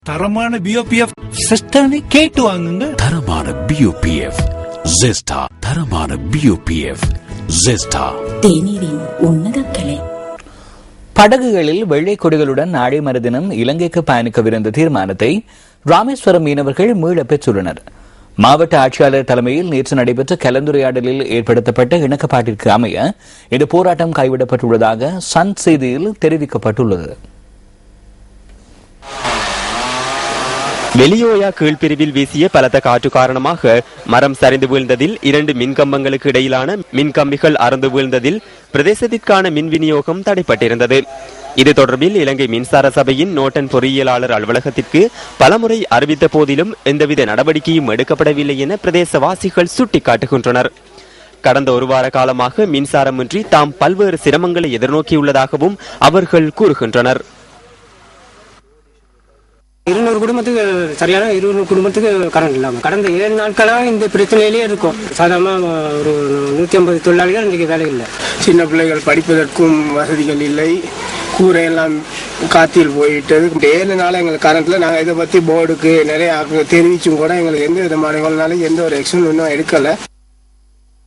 தரமான பிஓபிஎஃப் சிஸ்டனை கேட்டு வாங்குங்க. தரமான பிஓபிஎஃப் ஜெஸ்டா. தரமான பிஓபிஎஃப் ஜெஸ்டா. தேநீரின் உன்னத கலை. படகுகளில் வெள்ளை கொடிகளுடன் நாளை மறுதினம் இலங்கைக்கு பயணிக்கவிருந்த தீர்மானத்தை ராமேஸ்வரம் மீனவர்கள் மீள பெற்றுள்ளனர். மாவட்ட ஆட்சியாளர் தலைமையில் நேற்று நடைபெற்ற கலந்துரையாடலில் ஏற்படுத்தப்பட்ட இணக்கப்பாட்டிற்கு அமைய இந்த போராட்டம் கைவிடப்பட்டுள்ளதாக சன் செய்தியில் தெரிவிக்கப்பட்டுள்ளது. வெளியோயா கீழ்பிரிவில் வீசிய பலத்த காற்று காரணமாக மரம் சரிந்து வீழ்ந்ததில் 2 மின்கம்பங்களுக்கு இடையிலான மின்கம்பிகள் அறுந்து வீழ்ந்ததில் பிரதேசத்திற்கான மின் விநியோகம் தடைப்பட்டிருந்தது. இது தொடர்பில் இலங்கை மின்சார சபையின் நோட்டன் பொறியியலாளர் அலுவலகத்திற்கு பலமுறை அறிவித்த போதிலும் எந்தவித நடவடிக்கையும் எடுக்கப்படவில்லை என பிரதேசவாசிகள் சுட்டிக்காட்டுகின்றனர். கடந்த ஒரு வார காலமாக மின்சாரமின்றி தாம் பல்வேறு சிரமங்களை எதிர்நோக்கியுள்ளதாகவும் அவர்கள் கூறுகின்றனர். 200 குடும்பத்துக்கு சரியான 200 குடும்பத்துக்கு கரண்ட் இல்லாம கடந்த 7 நாட்களாக இந்த பிரச்சனையிலேயே இருக்கும். சாதாரண ஒரு 150 தொழிலாளிகள் இன்றைக்கு வேலை இல்லை. சின்ன பிள்ளைகள் படிப்பதற்கும் வசதிகள் இல்லை. கூரையெல்லாம் காத்தில் போயிட்டது. 7 நாள் எங்களுக்கு கரண்ட்ல நாங்கள் இதை பத்தி போர்டுக்கு நிறைய தெரிவிச்சும் கூட எங்களுக்கு எந்த விதமான எந்த ஒரு எக்ஷன் இன்னும் எடுக்கல.